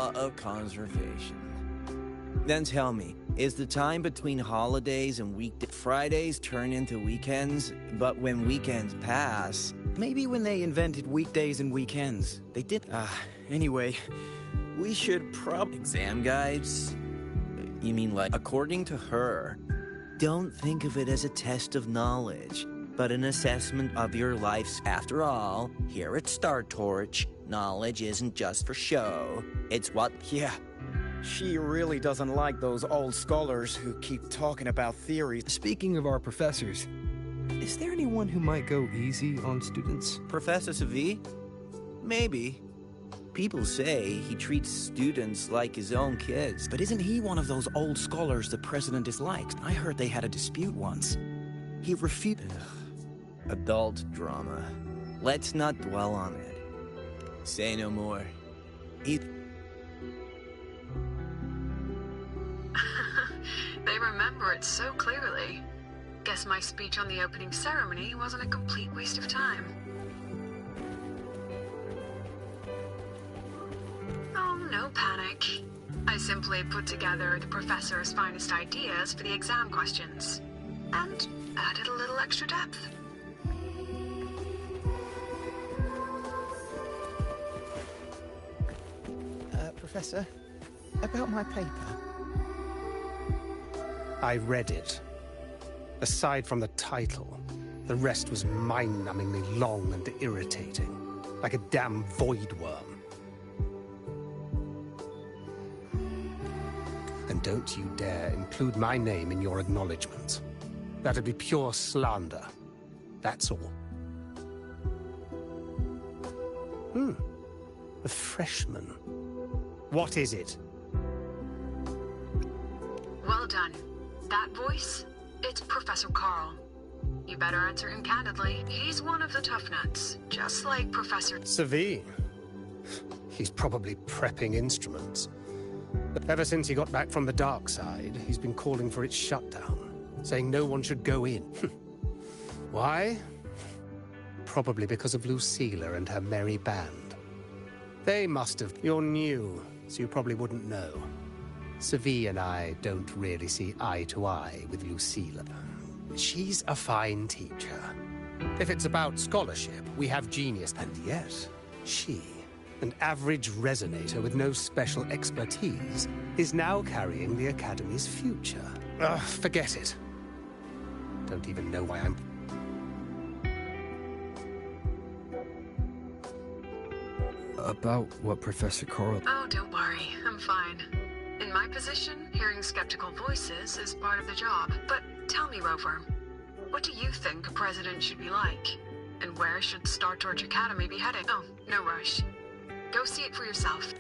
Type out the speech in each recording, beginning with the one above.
law of conservation. Then tell me, is the time between holidays and Fridays turn into weekends, but when weekends pass... Maybe when they invented weekdays and weekends, they did... Anyway, we should Exam guides? You mean like... According to her, don't think of it as a test of knowledge, but an assessment of your life's... After all, here at Star Torch, knowledge isn't just for show. It's what... Yeah. She really doesn't like those old scholars who keep talking about theories. Speaking of our professors, is there anyone who might go easy on students? Professor Savi? Maybe. People say he treats students like his own kids. But isn't he one of those old scholars the president dislikes? I heard they had a dispute once. He refuted... Adult drama. Let's not dwell on it. Say no more. They remember it so clearly. Guess my speech on the opening ceremony wasn't a complete waste of time. Oh, no panic. I simply put together the professor's finest ideas for the exam questions. And added a little extra depth. Professor, about my paper. I read it. Aside from the title, the rest was mind-numbingly long and irritating, like a damn void worm. And don't you dare include my name in your acknowledgements. That'd be pure slander. That's all. A freshman. What is it? Well done. That voice? It's Professor Carl. You better answer him candidly. He's one of the tough nuts, just like Professor... Savi. He's probably prepping instruments. Ever since he got back from the dark side, he's been calling for its shutdown, saying no one should go in. Why? Probably because of Lucilla and her merry band. They must have... You're new, so you probably wouldn't know. Savi and I don't really see eye to eye with Lucilla. She's a fine teacher. If it's about scholarship, we have genius. And yet, she, an average resonator with no special expertise, is now carrying the Academy's future. Forget it. Don't even know why I'm... About what Professor Carl... Oh, don't worry. I'm fine. In my position, hearing skeptical voices is part of the job. But tell me, Rover, what do you think a president should be like? And where should Star Torch Academy be heading? Oh, no rush. Go see it for yourself.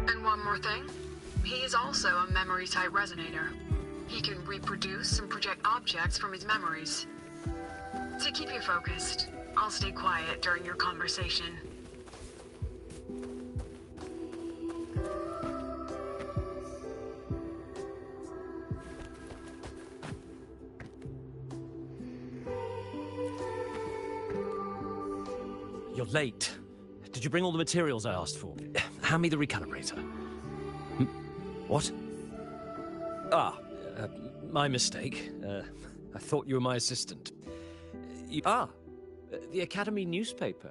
And one more thing. He is also a memory-type resonator. He can reproduce and project objects from his memories. To keep you focused, I'll stay quiet during your conversation. You're late. Did you bring all the materials I asked for? Hand me the recalibrator. What? My mistake. I thought you were my assistant. The Academy newspaper.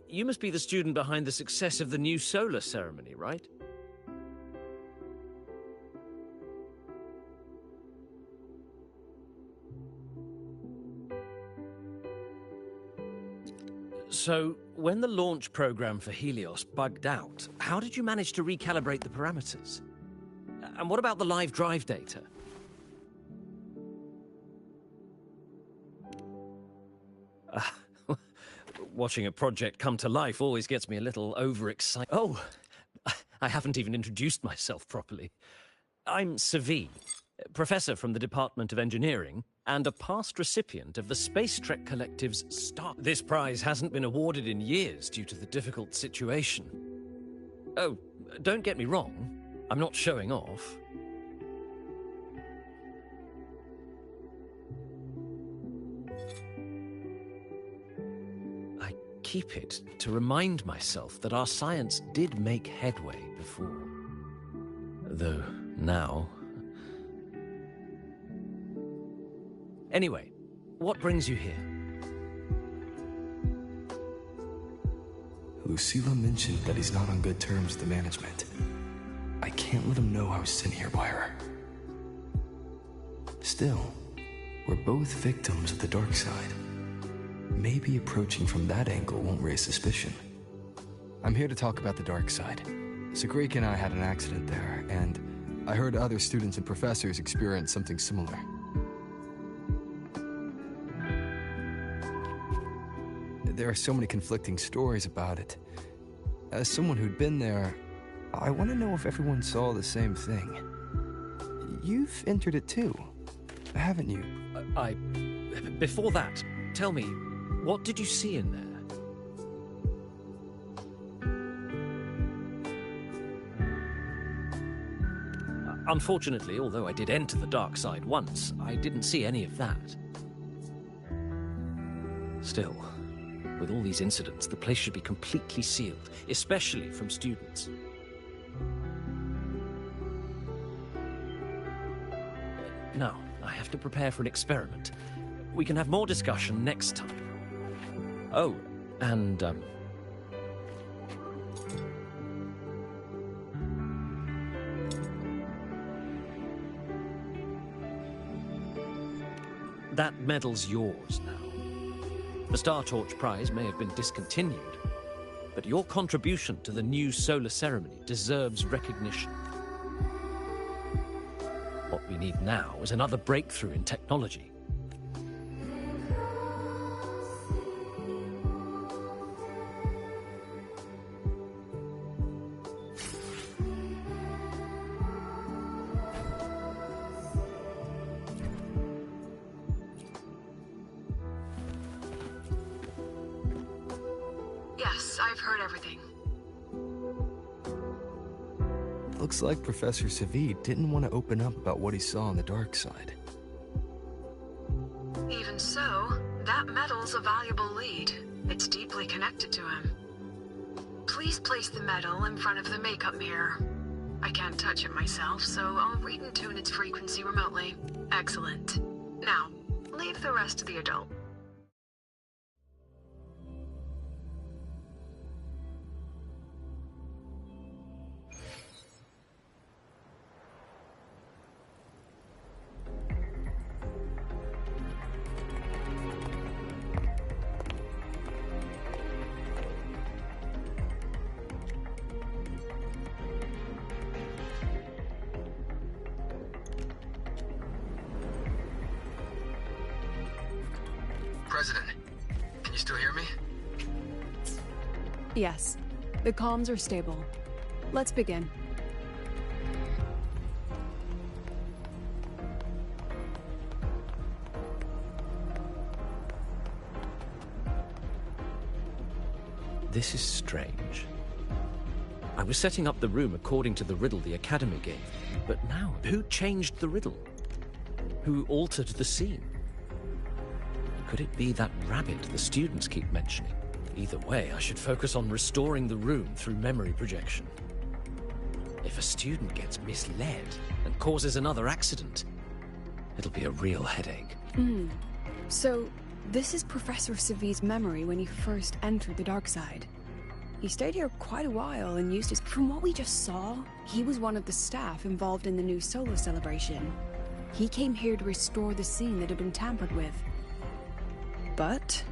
You must be the student behind the success of the new solar ceremony, right? So, when the launch program for Helios bugged out, how did you manage to recalibrate the parameters? And what about the live drive data? Watching a project come to life always gets me a little overexcited. Oh, I haven't even introduced myself properly. I'm Savi, professor from the Department of Engineering, and a past recipient of the Space Trek Collective's Star. This prize hasn't been awarded in years due to the difficult situation. Oh, don't get me wrong, I'm not showing off. I keep it to remind myself that our science did make headway before. Though now... Anyway, what brings you here? Lucilla mentioned that he's not on good terms with the management. I can't let him know I was sent here by her. Still, we're both victims of the dark side. Maybe approaching from that angle won't raise suspicion. I'm here to talk about the dark side. Sagrika and I had an accident there, and I heard other students and professors experience something similar. There are so many conflicting stories about it. As someone who'd been there, I want to know if everyone saw the same thing. You've entered it too, haven't you? Before that, tell me, what did you see in there? Unfortunately, although I did enter the dark side once, I didn't see any of that. Still, with all these incidents, the place should be completely sealed, especially from students. Now, I have to prepare for an experiment. We can have more discussion next time. Oh, and, that medal's yours now. The Star Torch Prize may have been discontinued, but your contribution to the new solar ceremony deserves recognition. What we need now is another breakthrough in technology. Yes, I've heard everything. Looks like Professor Savid didn't want to open up about what he saw on the dark side. Even so, that medal's a valuable lead. It's deeply connected to him. Please place the medal in front of the makeup mirror. I can't touch it myself, so I'll read and tune its frequency remotely. Excellent. Now, leave the rest to the adult. President, can you still hear me? Yes. The comms are stable. Let's begin. This is strange. I was setting up the room according to the riddle the Academy gave, but now, who changed the riddle? Who altered the scene? Could it be that rabbit the students keep mentioning? Either way, I should focus on restoring the room through memory projection. If a student gets misled and causes another accident, it'll be a real headache. So, this is Professor Savid's memory when he first entered the dark side. He stayed here quite a while and used his... From what we just saw, he was one of the staff involved in the new solo celebration. He came here to restore the scene that had been tampered with. But...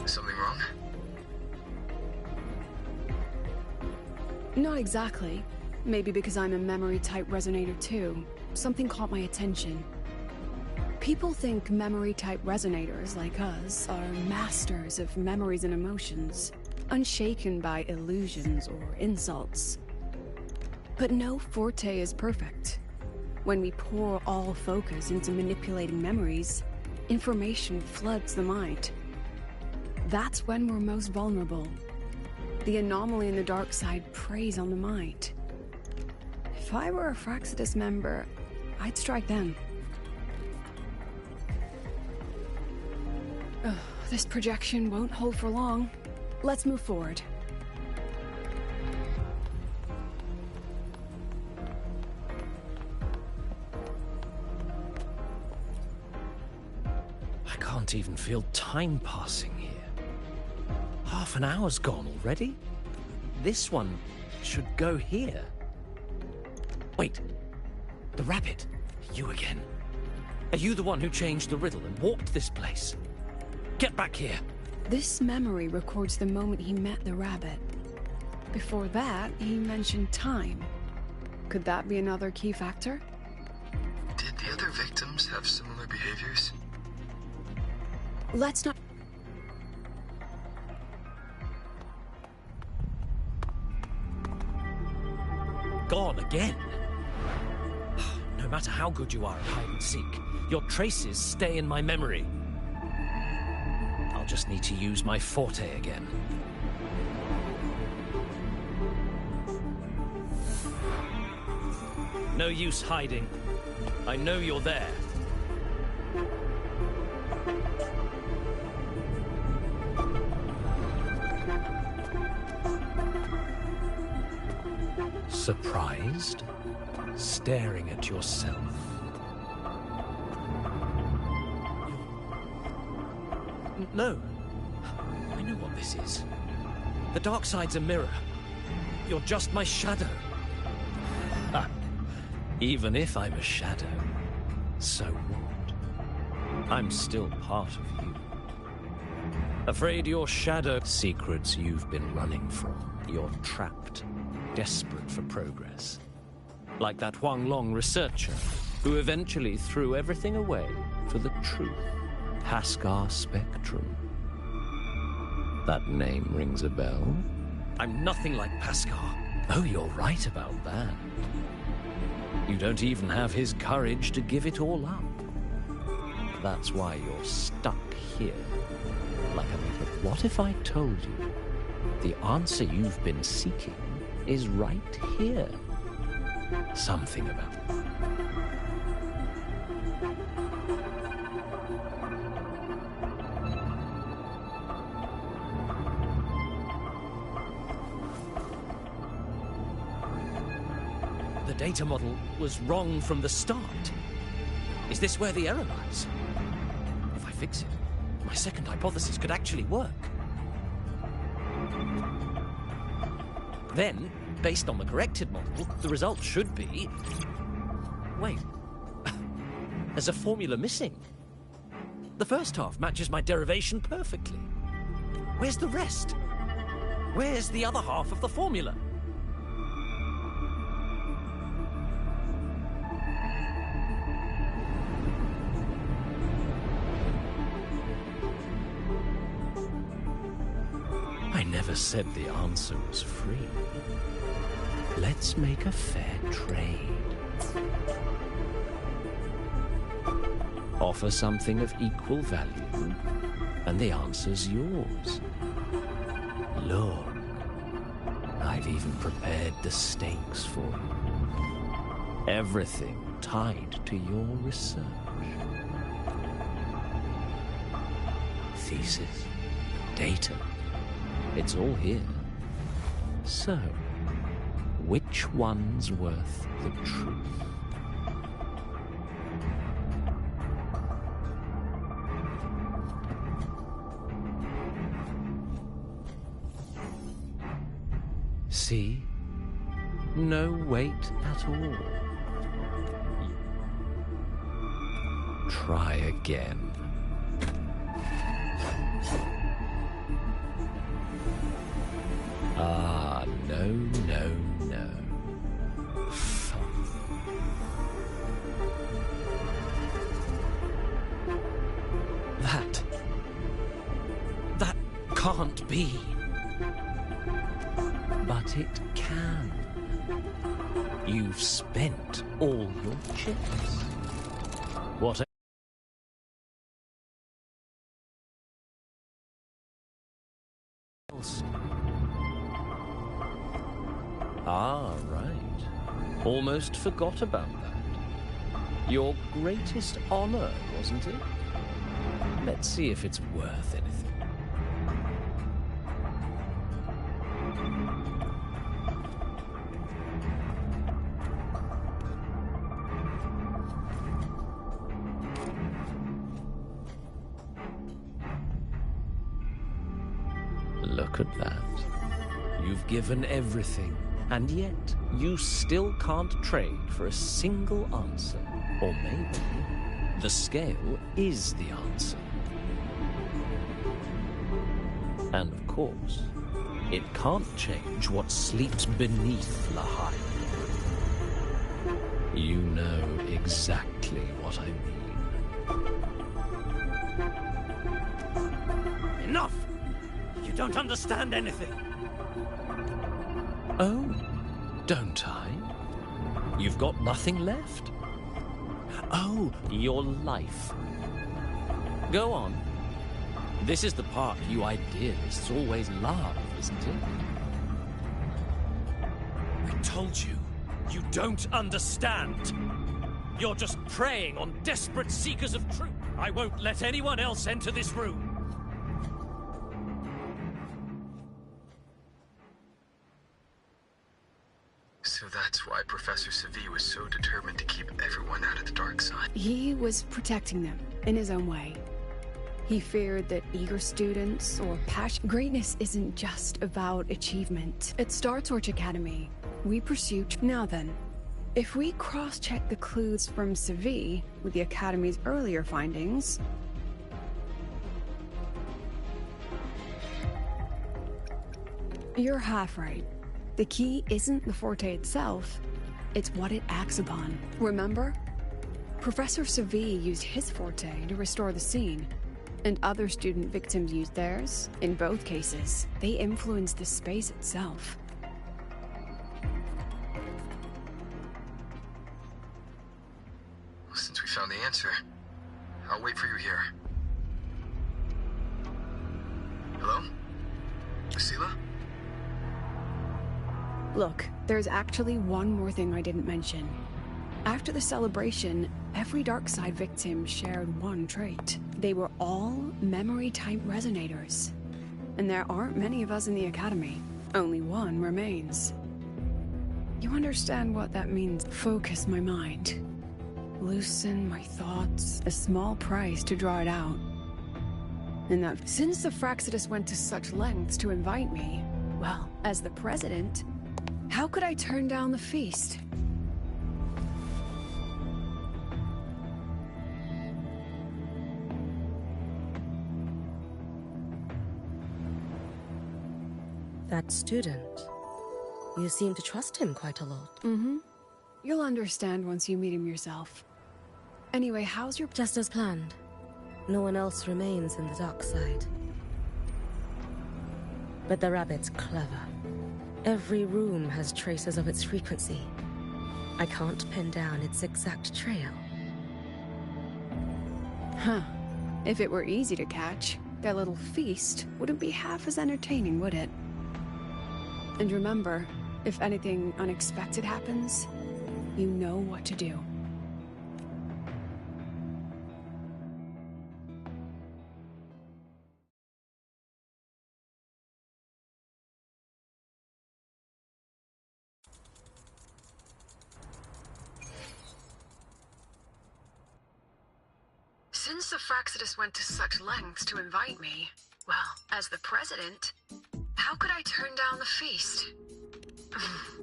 Something wrong? Not exactly. Maybe because I'm a memory-type resonator too. Something caught my attention. People think memory-type resonators like us are masters of memories and emotions, unshaken by illusions or insults. But no forte is perfect. When we pour all focus into manipulating memories, information floods the mind. That's when we're most vulnerable. The anomaly in the dark side preys on the mind. If I were a Fraxidus member, I'd strike them. Ugh, this projection won't hold for long. Let's move forward. I can't even feel time passing here. Half an hour's gone already? This one should go here. Wait, the rabbit, you again. Are you the one who changed the riddle and warped this place? Get back here. This memory records the moment he met the rabbit. Before that, he mentioned time. Could that be another key factor? Did the other victims have similar behaviors? Let's not... Gone again. No matter how good you are at hide and seek, your traces stay in my memory. I'll just need to use my forte again. No use hiding. I know you're there. Surprised? Staring at yourself? No. I know what this is. The dark side's a mirror. You're just my shadow. Ha. Even if I'm a shadow, so what? I'm still part of you. Afraid your shadow secrets you've been running from. You're trapped, desperate for progress. Like that Huanglong researcher who eventually threw everything away for the truth. Haskar Spectrum. That name rings a bell? I'm nothing like Haskar. Oh, you're right about that. You don't even have his courage to give it all up. That's why you're stuck here. Like a little... What if I told you the answer you've been seeking is right here? Something about... The data model was wrong from the start. Is this where the error lies? If I fix it, my second hypothesis could actually work. Then, based on the corrected model, the result should be... Wait. There's a formula missing. The first half matches my derivation perfectly. Where's the rest? Where's the other half of the formula? I never said the answer was free. Let's make a fair trade. Offer something of equal value, and the answer's yours. Look, I've even prepared the stakes for you. Everything tied to your research. Thesis, data, it's all here. So, which one's worth the truth? See? No weight at all. Try again. Ah, no, no, no. That can't be. But it can. You've spent all your chips. What else? Ah, right. Almost forgot about that. Your greatest honor, wasn't it? Let's see if it's worth anything. Look at that. You've given everything, and yet you still can't trade for a single answer. Or maybe the scale is the answer. And of course, it can't change what sleeps beneath Lahai. You know exactly what I mean. Enough! You don't understand anything. Oh, don't I? You've got nothing left? Oh, your life. Go on. This is the part you idealists always love, isn't it? I told you, you don't understand. You're just preying on desperate seekers of truth. I won't let anyone else enter this room. So that's why Professor Savi was so determined to keep everyone out of the dark side. He was protecting them in his own way. He feared that eager students or passion... Greatness isn't just about achievement. At Star Torch Academy, we pursue... Now then, if we cross-check the clues from Savi with the Academy's earlier findings... You're half right. The key isn't the forte itself, it's what it acts upon. Remember? Professor Savi used his forte to restore the scene, and other student victims used theirs. In both cases, they influenced the space itself. Well, since we found the answer, I'll wait for you here. Hello? Asila? Look, there's actually one more thing I didn't mention. After the celebration, every Darkside victim shared one trait. They were all memory-type resonators. And there aren't many of us in the Academy. Only one remains. You understand what that means? Focus my mind. Loosen my thoughts. A small price to draw it out. And that since the Fraxidus went to such lengths to invite me, well, as the president, how could I turn down the feast? That student. You seem to trust him quite a lot. Mm-hmm. You'll understand once you meet him yourself. Anyway, how's your... Just as planned. No one else remains in the dark side. But the rabbit's clever. Every room has traces of its frequency. I can't pin down its exact trail. Huh. If it were easy to catch, their little feast wouldn't be half as entertaining, would it? And remember, if anything unexpected happens, you know what to do. Since the Fraxidus went to such lengths to invite me, well, as the president, how could I turn down the feast?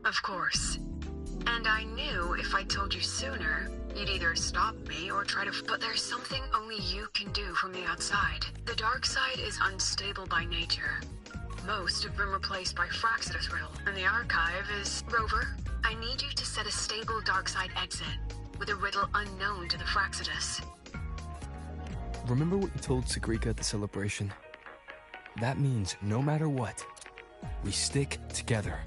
Of course. And I knew if I told you sooner, you'd either stop me or try to... But there's something only you can do from the outside. The dark side is unstable by nature. Most have been replaced by Fraxidus riddle, and the archive is... Rover, I need you to set a stable darkside exit with a riddle unknown to the Fraxidus. Remember what you told Sagrika at the celebration? That means no matter what, we stick together.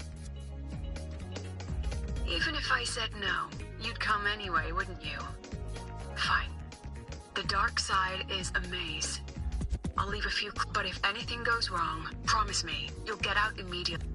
Even if I said no, you'd come anyway, wouldn't you? Fine. The dark side is a maze. I'll leave a few, but if anything goes wrong, promise me, you'll get out immediately.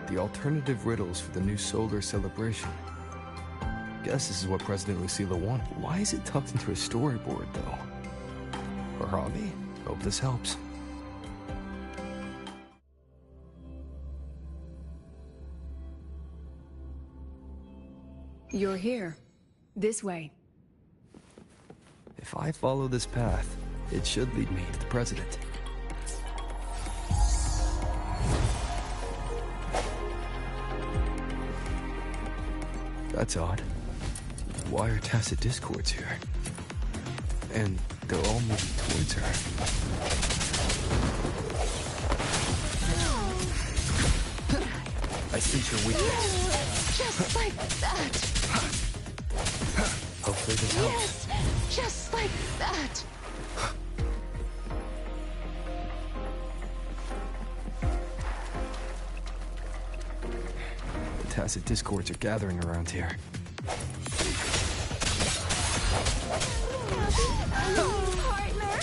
The alternative riddles for the new solar celebration. Guess this is what President Lucilla wanted. Why is it tucked into a storyboard, though? Her hobby? Hope this helps. You're here. This way. If I follow this path, it should lead me to the President. That's odd. Why are tacit discords here? And they're all moving towards her. I sense your weakness. Just like that. Hopefully this helps. Yes, just like that. The tacit discords are gathering around here. Partner.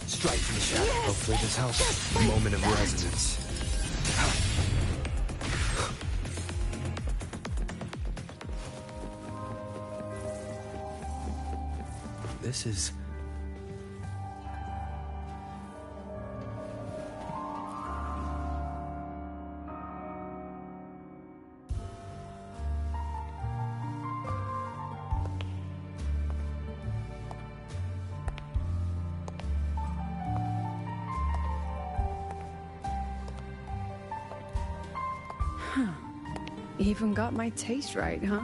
Strike from the shadow. Yes, Hopefully this helps. just like Moment of that. resonance. This is... Even got my taste right, huh?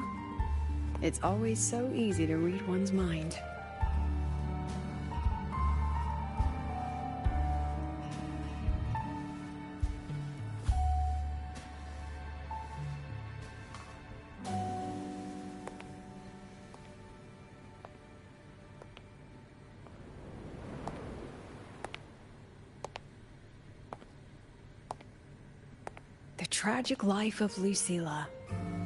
It's always so easy to read one's mind. The Tragic Life of Lucilla.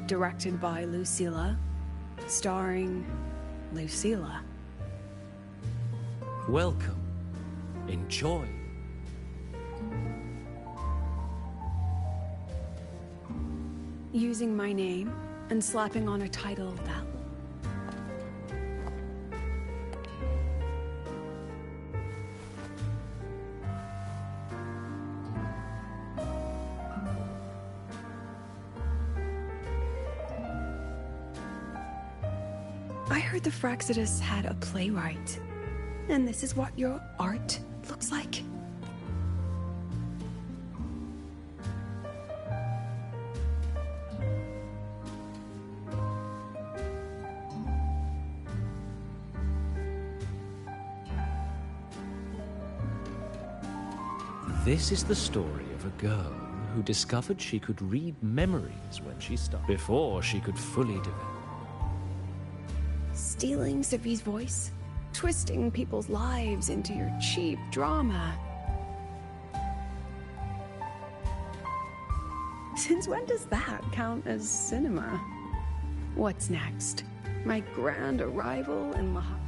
Directed by Lucilla. Starring Lucilla. Welcome. Enjoy. Using my name and slapping on a title that... I heard the Fraxidus had a playwright. And this is what your art looks like? This is the story of a girl who discovered she could read memories when she started, before she could fully develop. Stealing Savi's voice? Twisting people's lives into your cheap drama. Since when does that count as cinema? What's next? My grand arrival in Maha...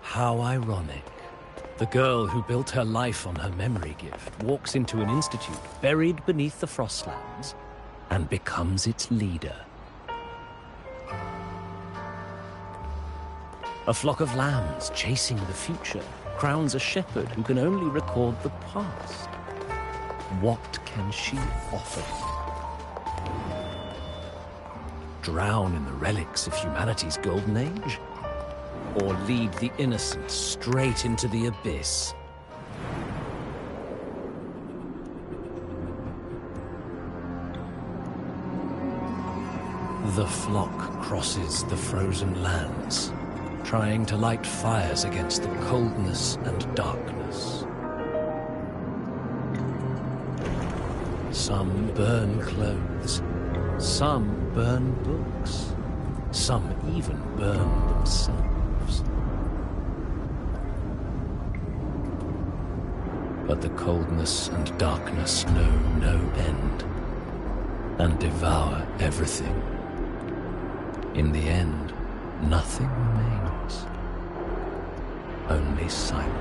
How ironic. The girl who built her life on her memory gift walks into an institute buried beneath the Frostlands and becomes its leader. A flock of lambs chasing the future crowns a shepherd who can only record the past. What can she offer? Drown in the relics of humanity's golden age? Or lead the innocent straight into the abyss? The flock crosses the frozen lands, trying to light fires against the coldness and darkness. Some burn clothes, some burn books, some even burn themselves. But the coldness and darkness know no end, and devour everything. In the end, nothing remains, only silence.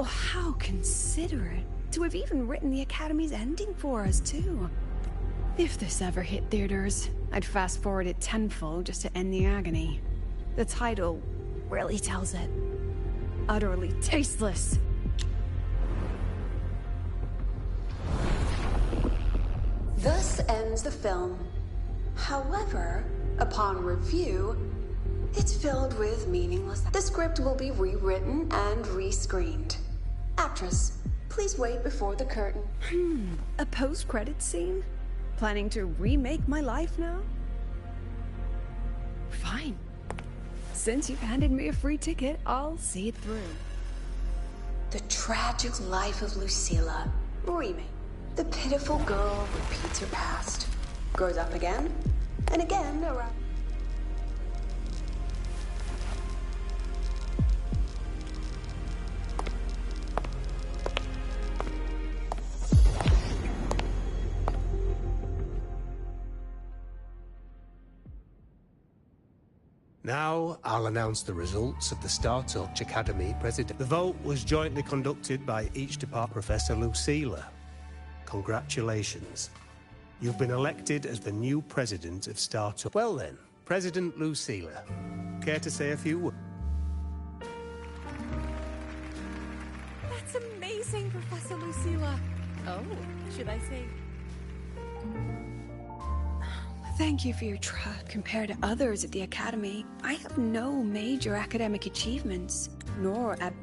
Oh, how considerate to have even written the Academy's ending for us, too. If this ever hit theaters, I'd fast forward it tenfold just to end the agony. The title really tells it. Utterly tasteless. Thus ends the film. However, upon review, it's filled with meaningless... The script will be rewritten and rescreened. Actress, please wait before the curtain. A post-credits scene? Planning to remake my life now? Fine. Since you've handed me a free ticket, I'll see it through. The Tragic Life of Lucilla. Remake. The pitiful girl repeats her past. Grows up again, and again around... Now, I'll announce the results of the Star Touch Academy President. The vote was jointly conducted by each department. Professor Lucilla. Congratulations. You've been elected as the new president of Star Touch. Well then, President Lucilla, care to say a few words? That's amazing, Professor Lucilla. Oh, should I say... Thank you for your trust. Compared to others at the Academy, I have no major academic achievements, nor Quiet!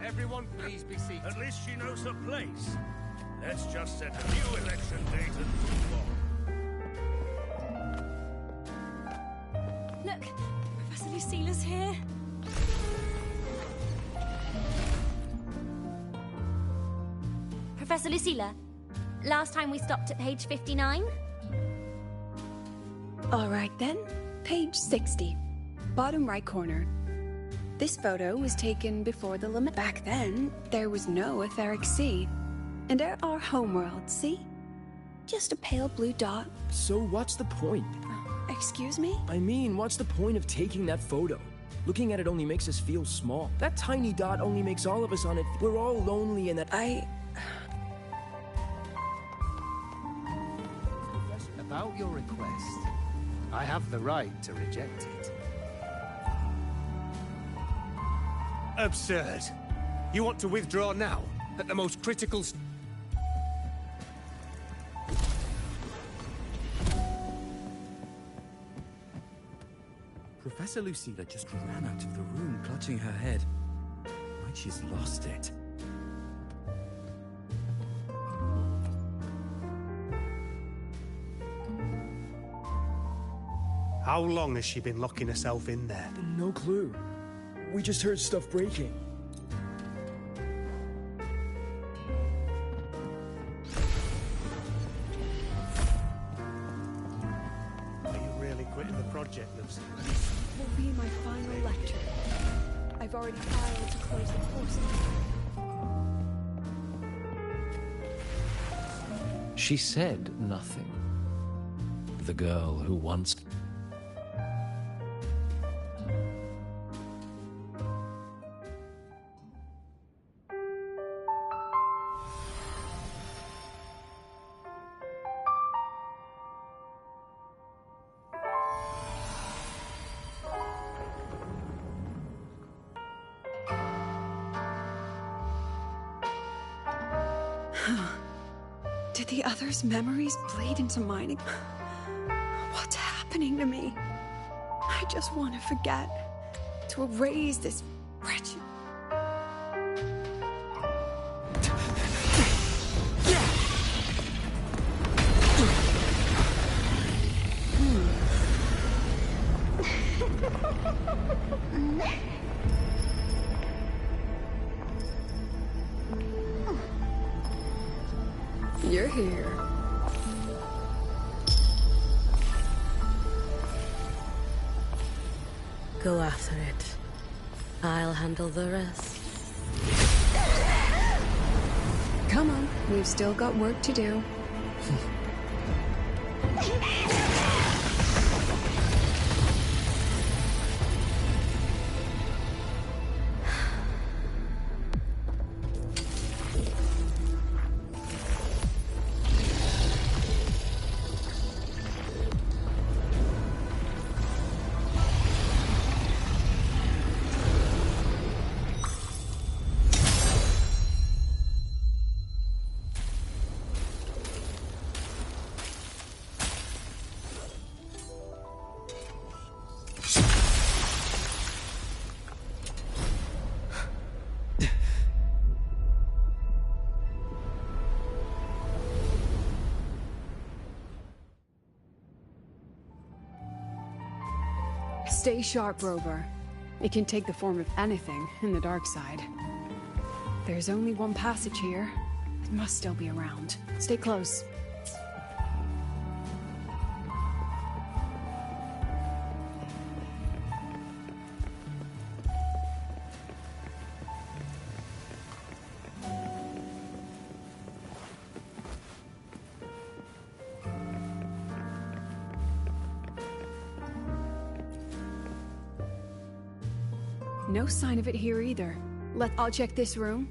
Everyone please be seated. At least she knows her place. Let's just set a new election date and move on. Look, Professor Lucilla's here. Professor Lucilla, last time we stopped at page 59? All right then, page 60. bottom right corner. This photo was taken before the limit. Back then, there was no etheric sea. And there are homeworlds, see? Just a pale blue dot. So what's the point? Excuse me? I mean, what's the point of taking that photo? Looking at it only makes us feel small. That tiny dot only makes all of us on it. We're all lonely and that... About your request, I have the right to reject it. Absurd. You want to withdraw now, at the most critical... Professor Lucilla just ran out of the room, clutching her head. Like she's lost it. How long has she been locking herself in there? No clue. We just heard stuff breaking. Are you really quitting the project, Lucy? This will be my final lecture. I've already filed to close the course. She said nothing. The girl who once... Did the others' memories bleed into mine? What's happening to me? I just want to forget, to erase this wretched... You're here. Go after it. I'll handle the rest. Come on, we've still got work to do. Stay sharp, Rover. It can take the form of anything in the dark side. There's only one passage here. It must still be around. Stay close. No sign of it here either. I'll check this room.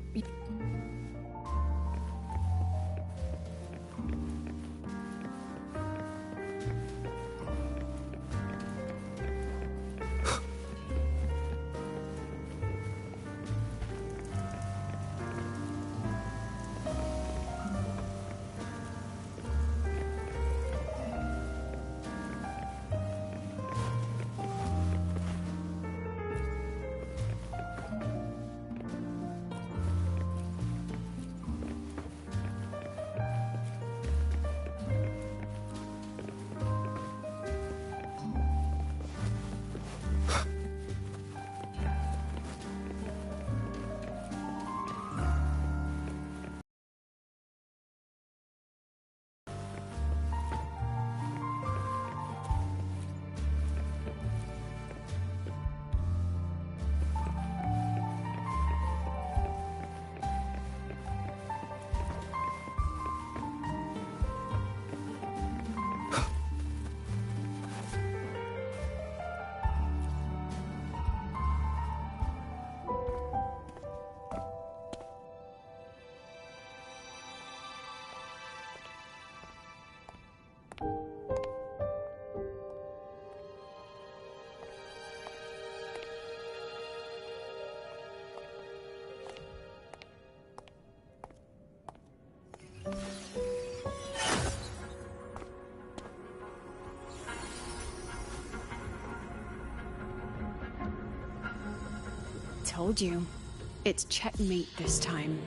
Told you. It's checkmate this time.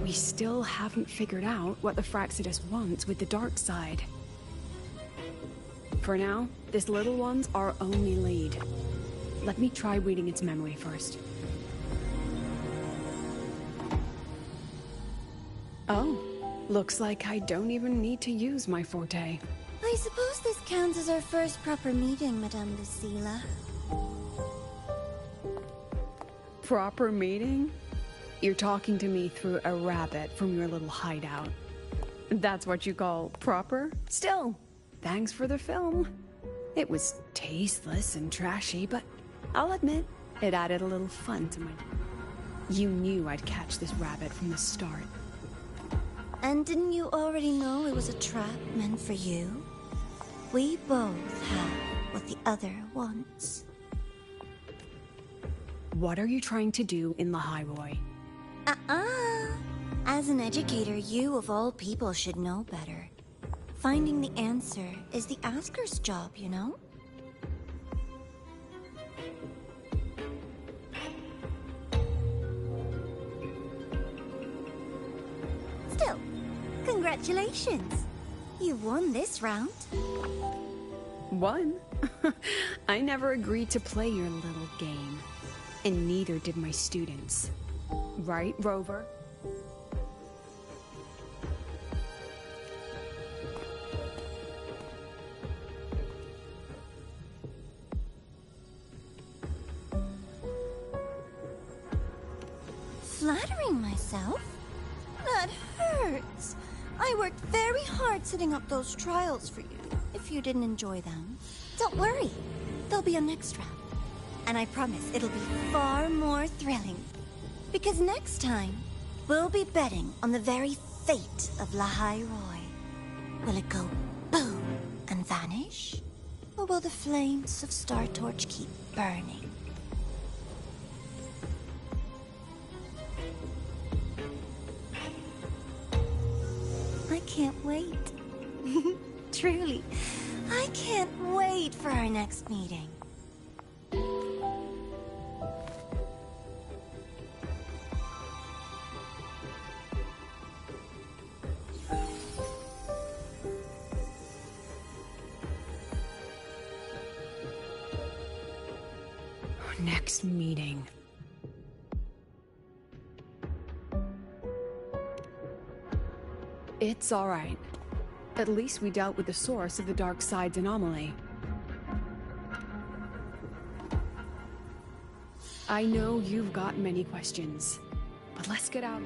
We still haven't figured out what the Fraxidus wants with the dark side. For now, this little one's our only lead. Let me try reading its memory first. Oh, looks like I don't even need to use my forte. I suppose this counts as our first proper meeting, Madame Lucilla. Proper meeting? You're talking to me through a rabbit from your little hideout. That's what you call proper? Still, thanks for the film. It was tasteless and trashy, but I'll admit, it added a little fun to my... You knew I'd catch this rabbit from the start. And didn't you already know it was a trap meant for you? We both have what the other wants. What are you trying to do in the Highroy? As an educator, you of all people should know better. Finding the answer is the asker's job, you know? Still, congratulations. You won this round. Won? I never agreed to play your little game. And neither did my students. Right, Rover? Flattering myself? That hurts. I worked very hard setting up those trials for you. If you didn't enjoy them, don't worry. They'll be on next round. And I promise it'll be far more thrilling. Because next time, we'll be betting on the very fate of La Highroy. Will it go boom and vanish? Or will the flames of Star Torch keep burning? I can't wait. Truly, I can't wait for our next meeting. Next meeting. It's all right. At least we dealt with the source of the dark side's anomaly. I know you've got many questions, but let's get out.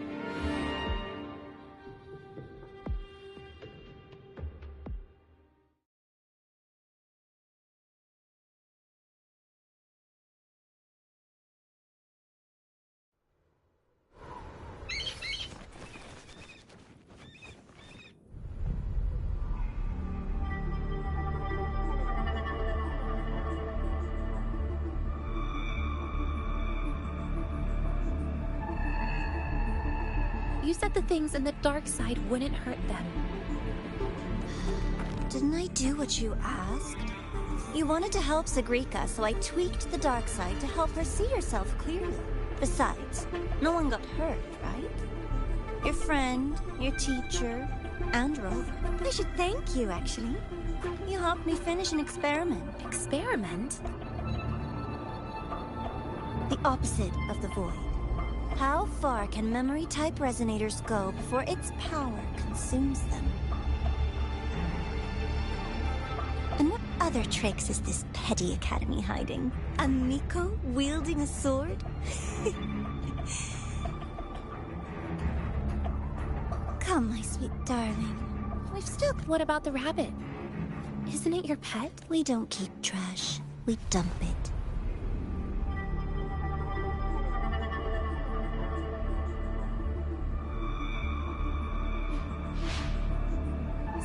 You said the things in the dark side wouldn't hurt them. Didn't I do what you asked? You wanted to help Sagrika, so I tweaked the dark side to help her see herself clearly. Besides, no one got hurt, right? Your friend, your teacher, and Rover. I should thank you, actually. You helped me finish an experiment. Experiment? The opposite of the void. How far can memory-type resonators go before its power consumes them? And what other tricks is this petty academy hiding? A Miko wielding a sword? Come, my sweet darling. We've still... What about the rabbit? Isn't it your pet? We don't keep trash. We dump it.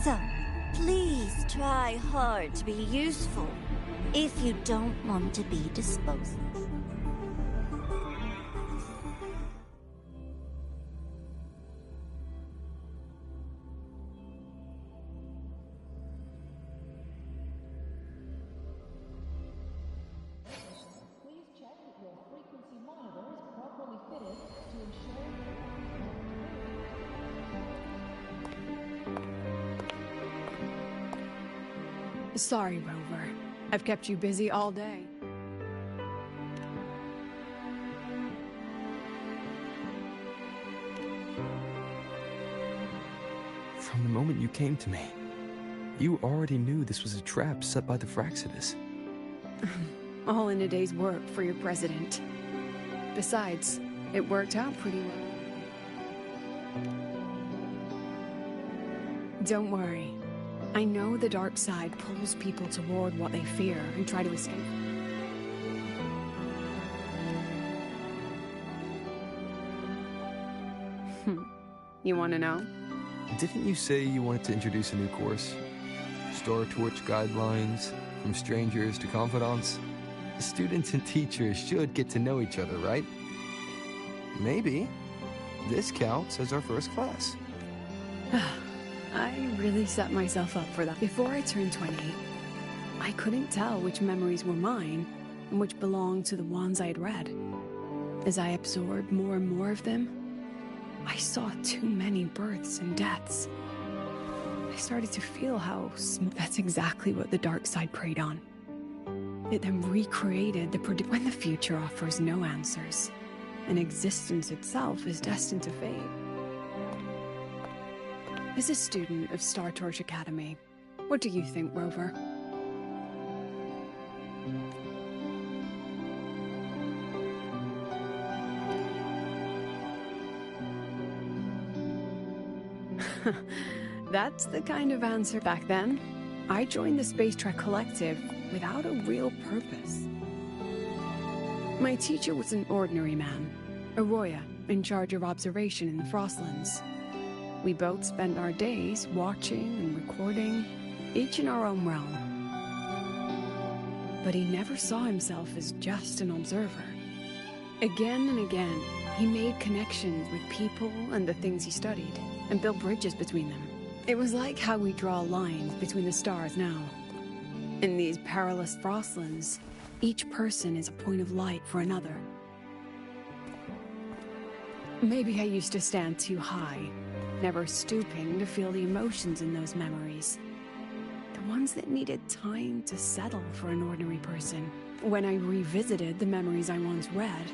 So, please try hard to be useful if you don't want to be disposed. Sorry, Rover. I've kept you busy all day. From the moment you came to me, you already knew this was a trap set by the Fraxidus. All in a day's work for your president. Besides, it worked out pretty well. Don't worry. I know the dark side pulls people toward what they fear and try to escape. You want to know? Didn't you say you wanted to introduce a new course? Star Torch guidelines, from strangers to confidants? Students and teachers should get to know each other, right? Maybe this counts as our first class. I really set myself up for that. Before I turned 20, I couldn't tell which memories were mine and which belonged to the ones I'd read. As I absorbed more and more of them, I saw too many births and deaths. I started to feel how that's exactly what the dark side preyed on. It then recreated the when the future offers no answers, and existence itself is destined to fade. As a student of Star Torch Academy, what do you think, Rover? That's the kind of answer. Back then, I joined the Space Trek Collective without a real purpose. My teacher was an ordinary man, Arroya, in charge of observation in the Frostlands. We both spent our days watching and recording, each in our own realm. But he never saw himself as just an observer. Again and again, he made connections with people and the things he studied, and built bridges between them. It was like how we draw lines between the stars now. In these perilous Frostlands, each person is a point of light for another. Maybe I used to stand too high, never stooping to feel the emotions in those memories. The ones that needed time to settle for an ordinary person. When I revisited the memories I once read,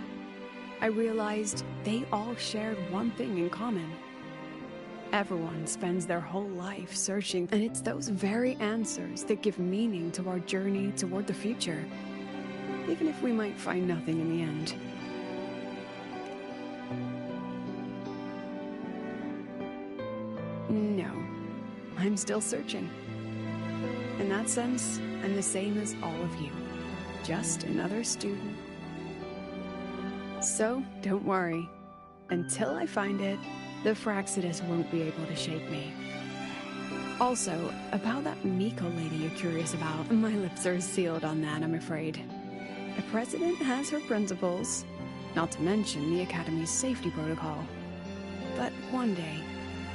I realized they all shared one thing in common. Everyone spends their whole life searching, and it's those very answers that give meaning to our journey toward the future, even if we might find nothing in the end. No, I'm still searching. In that sense, I'm the same as all of you, just another student. So, don't worry. Until I find it, the Fraxidus won't be able to shake me. Also, about that Miko lady you're curious about, my lips are sealed on that, I'm afraid. The president has her principles, not to mention the Academy's safety protocol. But one day,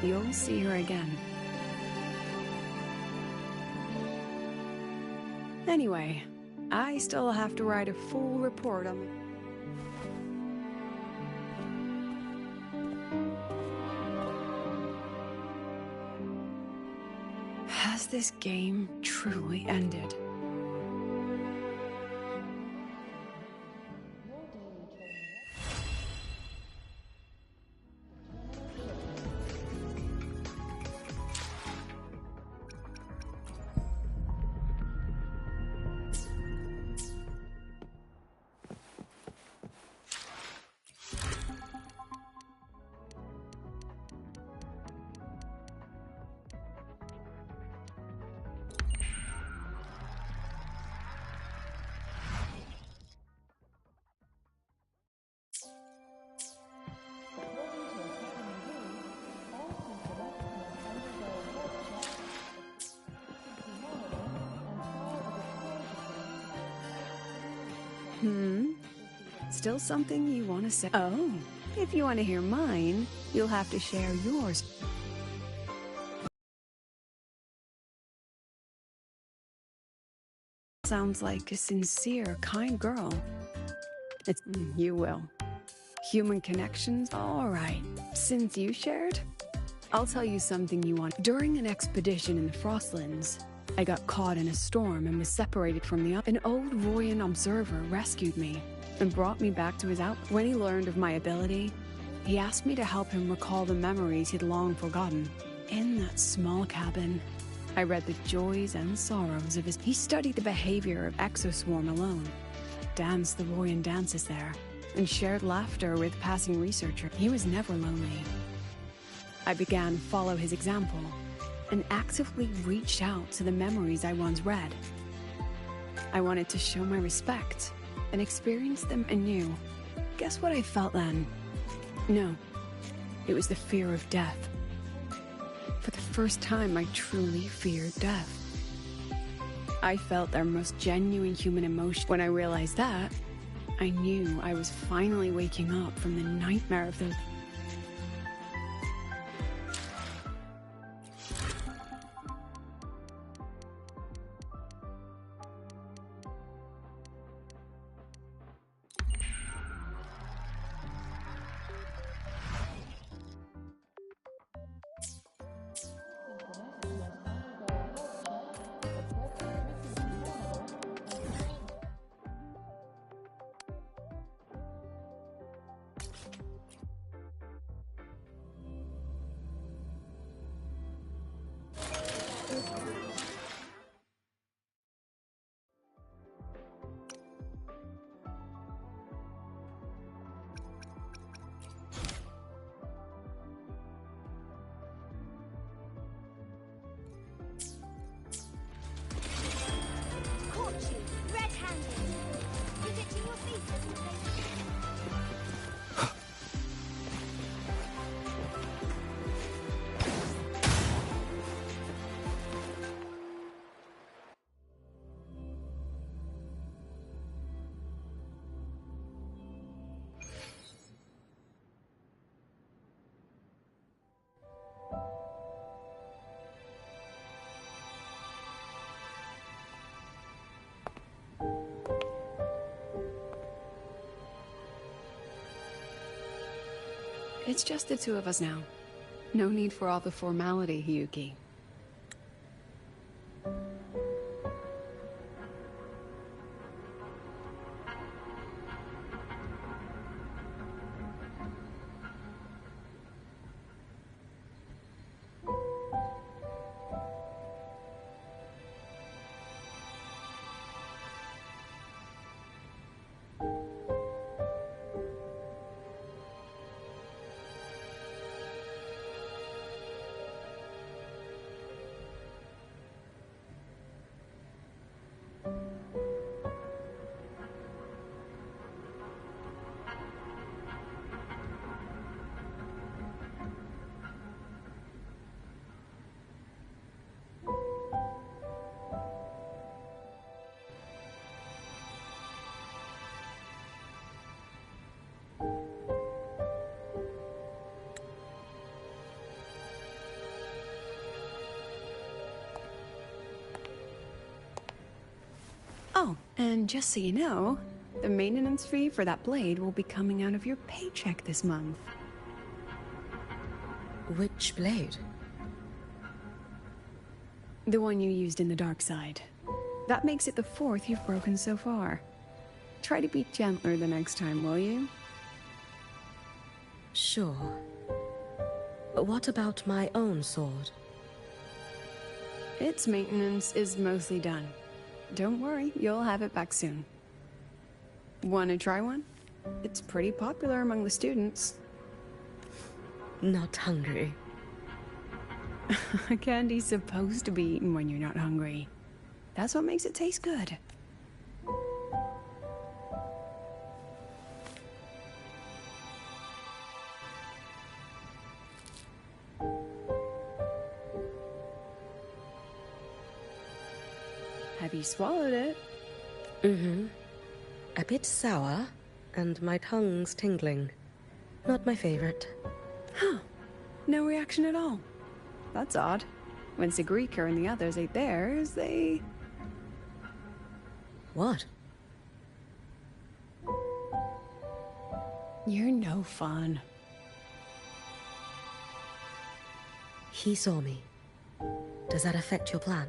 you'll see her again. Anyway, I still have to write a full report on the... Has this game truly ended? Still something you want to say? Oh, if you want to hear mine, you'll have to share yours. Sounds like a sincere, kind girl. You will. Human connections? All right. Since you shared, I'll tell you something you want. During an expedition in the Frostlands, I got caught in a storm and was separated from the An old Royan observer rescued me and brought me back to his outpost. When he learned of my ability, he asked me to help him recall the memories he'd long forgotten. In that small cabin, I read the joys and sorrows of his... He studied the behavior of Exoswarm alone, danced the Royan dances there, and shared laughter with passing researchers. He was never lonely. I began to follow his example and actively reached out to the memories I once read. I wanted to show my respect and experience them anew. Guess what I felt then? No, it was the fear of death. For the first time, I truly feared death. I felt their most genuine human emotion. When I realized that, I knew I was finally waking up from the nightmare of the... It's just the two of us now. No need for all the formality, Hyuki. Oh, and just so you know, the maintenance fee for that blade will be coming out of your paycheck this month. Which blade? The one you used in the dark side. That makes it the fourth you've broken so far. Try to be gentler the next time, will you? Sure. But what about my own sword? Its maintenance is mostly done. Don't worry, you'll have it back soon. Want to try one? It's pretty popular among the students. Not hungry. Candy's supposed to be eaten when you're not hungry. That's what makes it taste good. Have you swallowed it? Mm-hmm. A bit sour, and my tongue's tingling. Not my favorite. Huh. No reaction at all. That's odd. When Sigrika and the others ate theirs, they... What? You're no fun. He saw me. Does that affect your plan?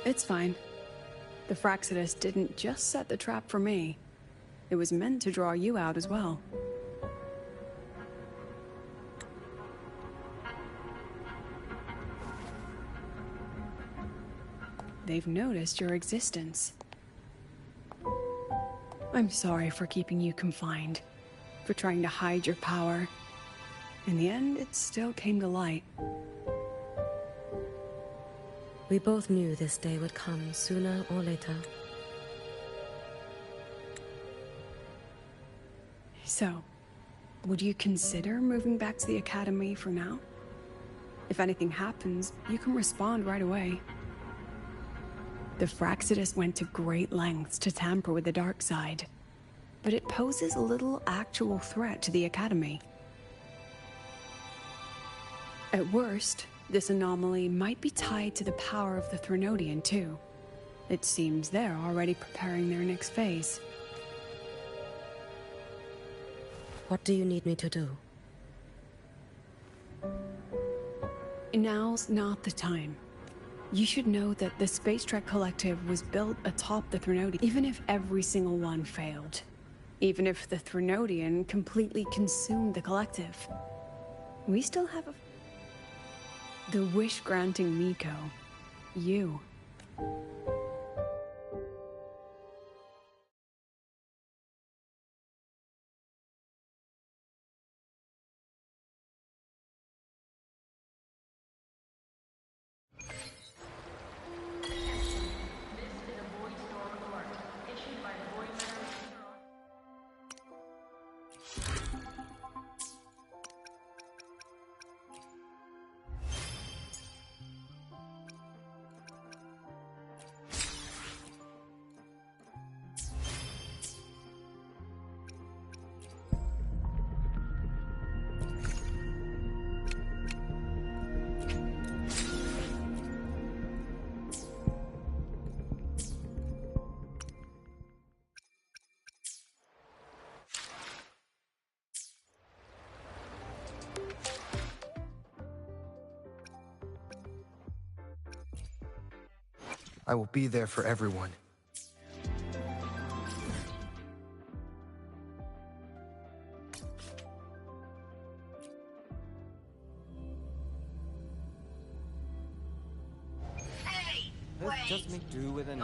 It's fine. The Fraxidus didn't just set the trap for me. It was meant to draw you out as well. They've noticed your existence. I'm sorry for keeping you confined, for trying to hide your power. In the end, it still came to light. We both knew this day would come sooner or later. So, would you consider moving back to the Academy for now? If anything happens, you can respond right away. The Fraxidus went to great lengths to tamper with the dark side, but it poses a little actual threat to the Academy. At worst, this anomaly might be tied to the power of the Threnodian, too. It seems they're already preparing their next phase. What do you need me to do? Now's not the time. You should know that the Space Trek Collective was built atop the Threnodian, even if every single one failed. Even if the Threnodian completely consumed the Collective. We still have the wish-granting Miko. You. I will be there for everyone. Let's just make do with an